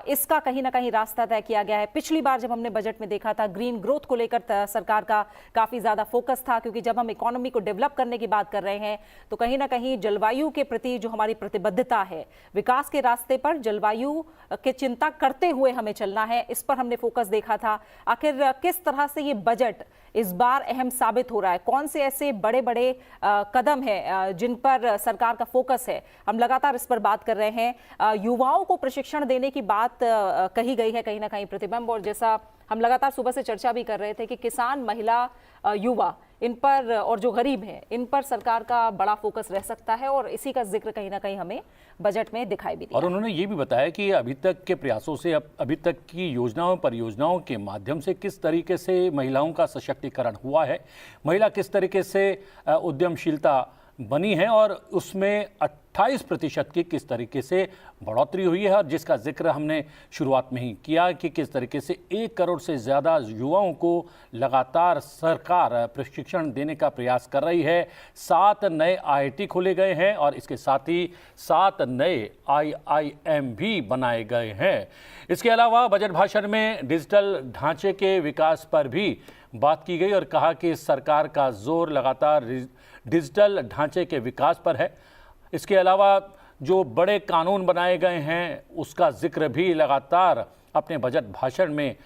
इसका कहीं ना कहीं रास्ता तय किया गया है। पिछली बार जब हमने बजट में देखा था, ग्रीन ग्रोथ को लेकर सरकार का काफी ज्यादा फोकस था, क्योंकि जब हम इकोनॉमी को डेवलप करने की बात कर रहे हैं तो कहीं ना कहीं जलवायु के प्रति जो हमारी प्रतिबद्धता है, विकास के रास्ते पर जलवायु की चिंता करते हुए हमें चलना है, इस पर हमने फोकस देखा था। आखिर किस तरह से ये बजट इस बार अहम साबित हो रहा है, कौन से ऐसे बड़े बड़े कदम हैं जिन पर सरकार का फोकस है, हम लगातार इस पर बात कर रहे हैं। युवाओं को प्रशिक्षण देने की बात कही गई है कहीं ना कहीं प्रतिबिंब, और जैसा हम लगातार सुबह से चर्चा भी कर रहे थे कि किसान, महिला, युवा, इन पर और जो गरीब हैं इन पर सरकार का बड़ा फोकस रह सकता है और इसी का जिक्र कहीं ना कहीं हमें बजट में दिखाई भी दिया। और उन्होंने ये भी बताया कि अभी तक के प्रयासों से अभी तक की योजनाओं, परियोजनाओं के माध्यम से किस तरीके से महिलाओं का सशक्तिकरण हुआ है, महिला किस तरीके से उद्यमशीलता बनी है और उसमें 28% की किस तरीके से बढ़ोतरी हुई है, और जिसका जिक्र हमने शुरुआत में ही किया कि किस तरीके से 1 करोड़ से ज़्यादा युवाओं को लगातार सरकार प्रशिक्षण देने का प्रयास कर रही है। 7 नए IIT खोले गए हैं और इसके साथ ही 7 नए IIM भी बनाए गए हैं। इसके अलावा बजट भाषण में डिजिटल ढांचे के विकास पर भी बात की गई और कहा कि सरकार का जोर लगातार डिजिटल ढांचे के विकास पर है। इसके अलावा जो बड़े कानून बनाए गए हैं उसका जिक्र भी लगातार अपने बजट भाषण में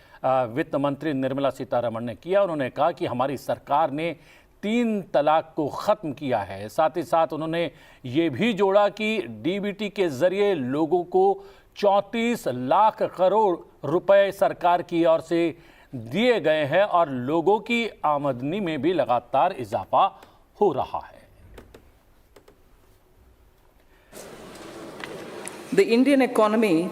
वित्त मंत्री निर्मला सीतारमण ने किया। उन्होंने कहा कि हमारी सरकार ने 3 तलाक को ख़त्म किया है। साथ ही साथ उन्होंने ये भी जोड़ा कि DBT के ज़रिए लोगों को 34 लाख करोड़ रुपए सरकार की ओर से दिए गए हैं और लोगों की आमदनी में भी लगातार इजाफा हो रहा है। The Indian economy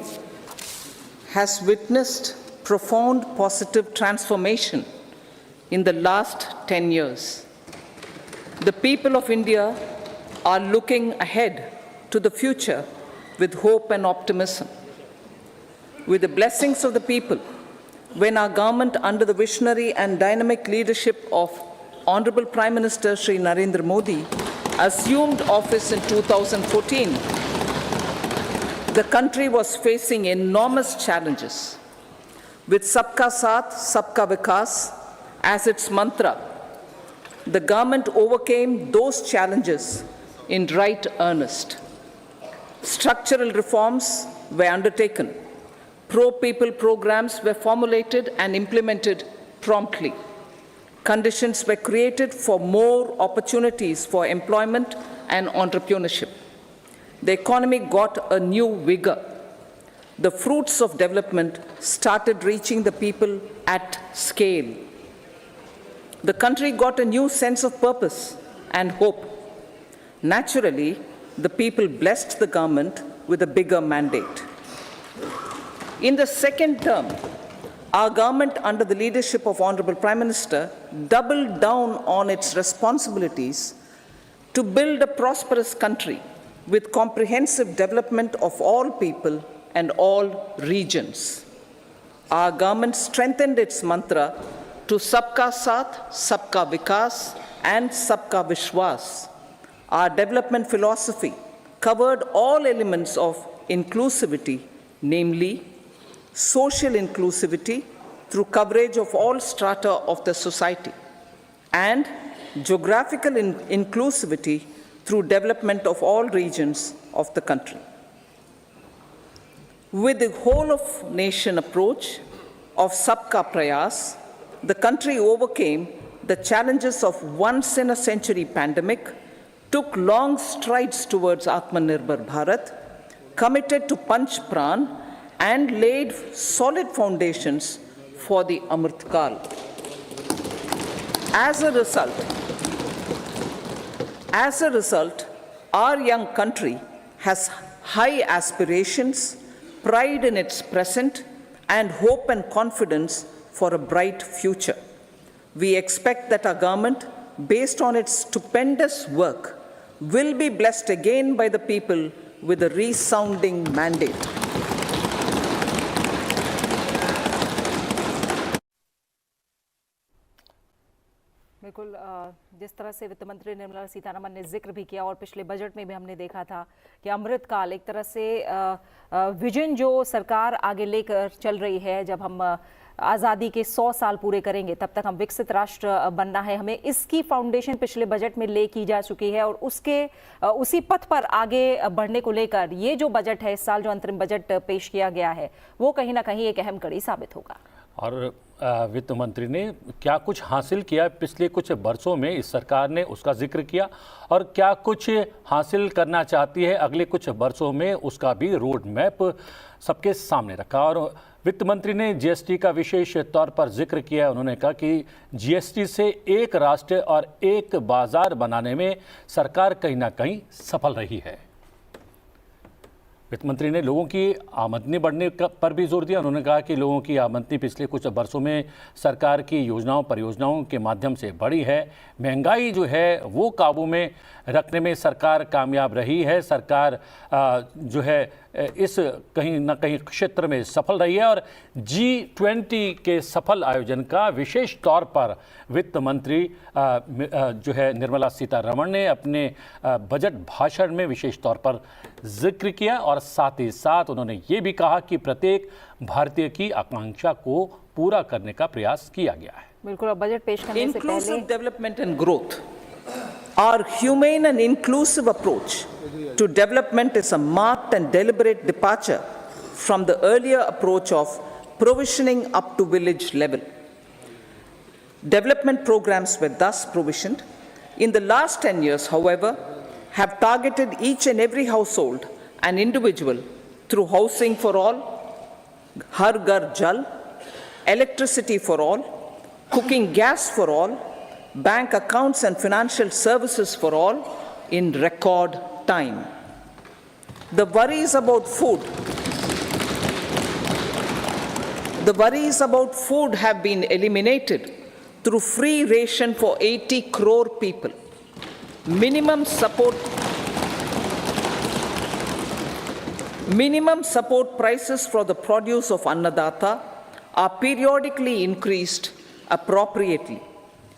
has witnessed profound positive transformation in the last 10 years. The people of India are looking ahead to the future with hope and optimism. With the blessings of the people, when our government, under the visionary and dynamic leadership of Honorable Prime Minister Shri Narendra Modi, assumed office in 2014, the country was facing enormous challenges. With Sabka Saath, Sabka Vikas as its mantra, the government overcame those challenges in right earnest. Structural reforms were undertaken. Pro-people programs were formulated and implemented promptly. Conditions were created for more opportunities for employment and entrepreneurship. The economy got a new vigor. The fruits of development started reaching the people at scale. The country got a new sense of purpose and hope. Naturally, the people blessed the government with a bigger mandate. In the second term, our government, under the leadership of Honorable Prime Minister, doubled down on its responsibilities to build a prosperous country with comprehensive development of all people and all regions. Our government strengthened its mantra to Sabka Saath, Sabka Vikas and Sabka Vishwas. Our development philosophy covered all elements of inclusivity, namely social inclusivity through coverage of all strata of the society, and geographical inclusivity through development of all regions of the country. With the whole of nation approach of Sabka Prayas, the country overcame the challenges of once in a century pandemic, took long strides towards Atmanirbhar Bharat, committed to Panch Pran, and laid solid foundations for the Amrit Kal. As a result, our young country has high aspirations, pride in its present, and hope and confidence for a bright future. We expect that our government, based on its stupendous work, will be blessed again by the people with a resounding mandate. बिल्कुल, जिस तरह से वित्त मंत्री निर्मला सीतारमण ने जिक्र भी किया और पिछले बजट में भी हमने देखा था कि अमृत काल एक तरह से विजन जो सरकार आगे लेकर चल रही है, जब हम आज़ादी के 100 साल पूरे करेंगे तब तक हम विकसित राष्ट्र बनना है, हमें इसकी फाउंडेशन पिछले बजट में ले की जा चुकी है और उसी पथ पर आगे बढ़ने को लेकर ये जो बजट है, इस साल जो अंतरिम बजट पेश किया गया है, वो कहीं ना कहीं एक अहम कड़ी साबित होगा। और वित्त मंत्री ने क्या कुछ हासिल किया पिछले कुछ वर्षों में इस सरकार ने, उसका जिक्र किया, और क्या कुछ हासिल करना चाहती है अगले कुछ वर्षों में, उसका भी रोड मैप सबके सामने रखा। और वित्त मंत्री ने जीएसटी का विशेष तौर पर जिक्र किया। उन्होंने कहा कि जीएसटी से एक राष्ट्र और एक बाजार बनाने में सरकार कहीं ना कहीं सफल रही है। वित्त मंत्री ने लोगों की आमदनी बढ़ने पर भी जोर दिया। उन्होंने कहा कि लोगों की आमदनी पिछले कुछ वर्षों में सरकार की योजनाओं परियोजनाओं के माध्यम से बढ़ी है। महंगाई जो है वो काबू में रखने में सरकार कामयाब रही है। सरकार जो है इस कहीं ना कहीं क्षेत्र में सफल रही है। और G20 के सफल आयोजन का विशेष तौर पर वित्त मंत्री जो है निर्मला सीतारमण ने अपने बजट भाषण में विशेष तौर पर जिक्र किया। और साथ ही साथ उन्होंने ये भी कहा कि प्रत्येक भारतीय की आकांक्षा को पूरा करने का प्रयास किया गया है। बिल्कुल, अब बजट पेश करने से पहले Inclusive development and growth. Our humane and inclusive approach to development is a marked and deliberate departure from the earlier approach of provisioning up to village level. Development programs were thus provisioned. In the last 10 years, however, have targeted each and every household and individual through housing for all, Harda Jal, electricity for all, cooking gas for all, bank accounts and financial services for all in record time. The worries about food have been eliminated through free ration for 80 crore people. Minimum support prices for the produce of Annadata are periodically increased appropriately.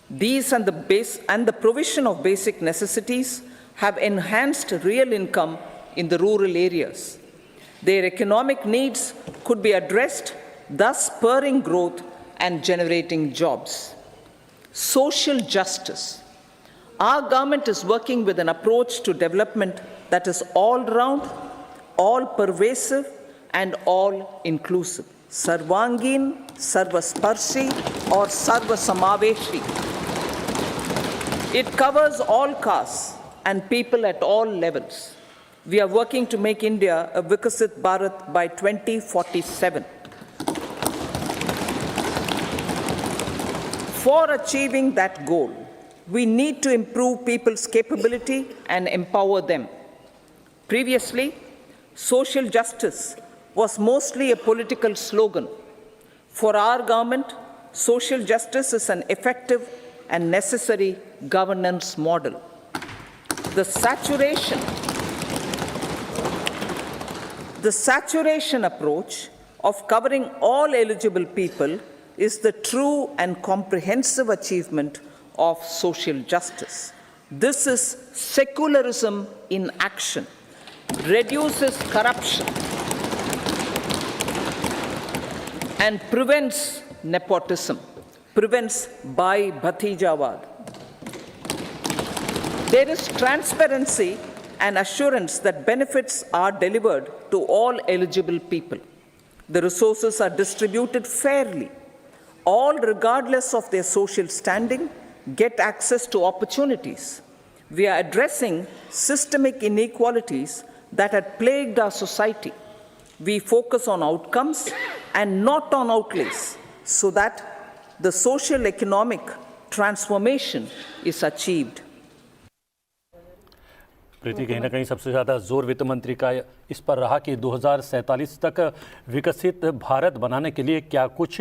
These and the provision of basic necessities have enhanced real income in the rural areas. Their economic needs could be addressed, thus spurring growth and generating jobs. Social justice. Our government is working with an approach to development that is all-round, all-pervasive, and all-inclusive. Sarvangin, Sarvasparshi, or Sarvasamaveshi. It covers all castes and people at all levels. We are working to make India a Vikasit Bharat by 2047. For achieving that goal, we need to improve people's capability and empower them. Previously, social justice was mostly a political slogan. For our government, social justice is an effective and necessary governance model. The saturation approach of covering all eligible people is the true and comprehensive achievement of social justice. This is secularism in action, reduces corruption, and prevents nepotism, prevents by Bhatijawad. There is transparency and assurance that benefits are delivered to all eligible people. The resources are distributed fairly. All, regardless of their social standing, get access to opportunities. We are addressing systemic inequalities that had plagued our society. We focus on outcomes and not on outlays so that the social economic transformation is achieved. प्रीति, कहीं ना कहीं सबसे ज़्यादा जोर वित्त मंत्री का इस पर रहा कि 2047 तक विकसित भारत बनाने के लिए क्या कुछ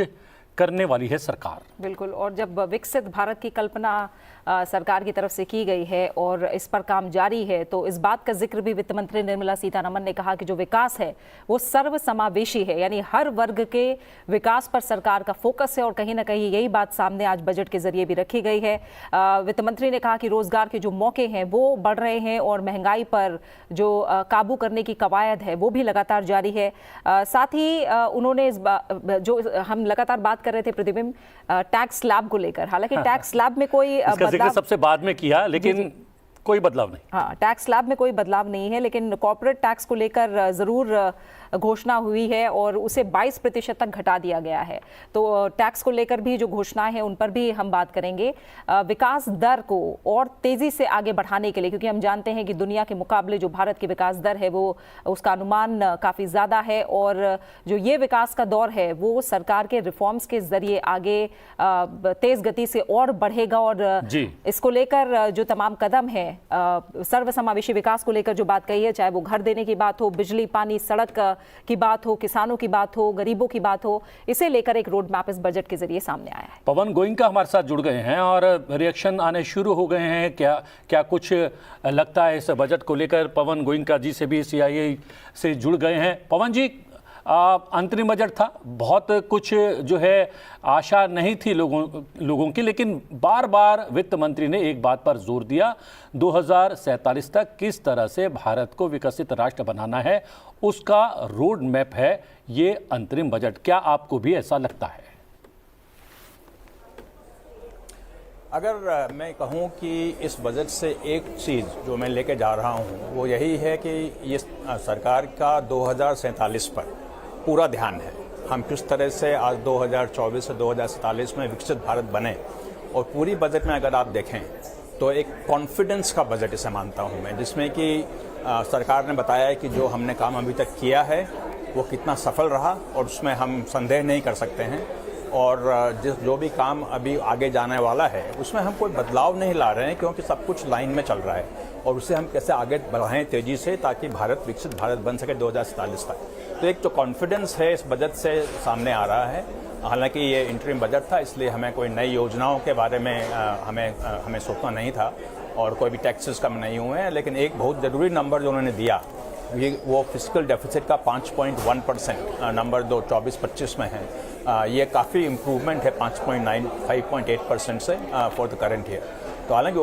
करने वाली है सरकार। बिल्कुल, और जब विकसित भारत की कल्पना सरकार की तरफ से की गई है और इस पर काम जारी है, तो इस बात का जिक्र भी वित्त मंत्री निर्मला सीतारमण ने कहा कि जो विकास है वो सर्वसमावेशी है, यानी हर वर्ग के विकास पर सरकार का फोकस है। और कहीं ना कहीं यही बात सामने आज बजट के जरिए भी रखी गई है। वित्त मंत्री ने कहा कि रोजगार के जो मौके हैं वो बढ़ रहे हैं और महंगाई पर जो काबू करने की कवायद है वो भी लगातार जारी है। साथ ही उन्होंने जो हम लगातार बात कर रहे थे प्रतिबिंब टैक्स स्लैब को लेकर, हालांकि टैक्स स्लैब में कोई जिक्र सबसे बाद में किया, लेकिन कोई बदलाव नहीं। हाँ, टैक्स स्लैब में कोई बदलाव नहीं है, लेकिन कॉर्पोरेट टैक्स को लेकर जरूर घोषणा हुई है और उसे 22% तक घटा दिया गया है। तो टैक्स को लेकर भी जो घोषणाएं हैं उन पर भी हम बात करेंगे। विकास दर को और तेजी से आगे बढ़ाने के लिए, क्योंकि हम जानते हैं कि दुनिया के मुकाबले जो भारत की विकास दर है वो उसका अनुमान काफ़ी ज़्यादा है और जो ये विकास का दौर है वो सरकार के रिफॉर्म्स के जरिए आगे तेज गति से और बढ़ेगा। और इसको लेकर जो तमाम कदम है, सर्वसमावेशी विकास को लेकर जो बात कही है, चाहे वो घर देने की बात हो, बिजली पानी सड़क की बात हो, किसानों की बात हो, गरीबों की बात हो, इसे लेकर एक रोड मैप इस बजट के जरिए सामने आया है। पवन गोयनका हमारे साथ जुड़ गए हैं और रिएक्शन आने शुरू हो गए हैं। क्या कुछ लगता है इस बजट को लेकर? पवन गोयनका जी से भी CIA से जुड़ गए हैं। पवन जी, अंतरिम बजट था, बहुत कुछ जो है आशा नहीं थी लोगों की, लेकिन बार बार वित्त मंत्री ने एक बात पर जोर दिया, 2047 तक किस तरह से भारत को विकसित राष्ट्र बनाना है, उसका रोड मैप है ये अंतरिम बजट। क्या आपको भी ऐसा लगता है? अगर मैं कहूं कि इस बजट से एक चीज़ जो मैं लेके जा रहा हूं वो यही है कि ये सरकार का 2047 पर पूरा ध्यान है। हम किस तरह से आज 2024 से 2047 में विकसित भारत बने, और पूरी बजट में अगर आप देखें तो एक कॉन्फिडेंस का बजट इसे मानता हूं मैं, जिसमें कि सरकार ने बताया है कि जो हमने काम अभी तक किया है वो कितना सफल रहा और उसमें हम संदेह नहीं कर सकते हैं। और जो भी काम अभी आगे जाने वाला है उसमें हम कोई बदलाव नहीं ला रहे हैं, क्योंकि सब कुछ लाइन में चल रहा है और उसे हम कैसे आगे बढ़ाएं तेज़ी से, ताकि भारत विकसित भारत बन सके 2047 तक। तो एक जो कॉन्फिडेंस है इस बजट से सामने आ रहा है। हालांकि ये इंटरिम बजट था, इसलिए हमें कोई नई योजनाओं के बारे में हमें सोचना नहीं था और कोई भी टैक्सेस कम नहीं हुए हैं, लेकिन एक बहुत ज़रूरी नंबर जो उन्होंने दिया वो फिस्कल डेफिसिट का 5.1% नंबर 24-25 में है। ये काफ़ी इम्प्रूवमेंट है 5.8% से फॉर द करंट ईयर। तो हालांकि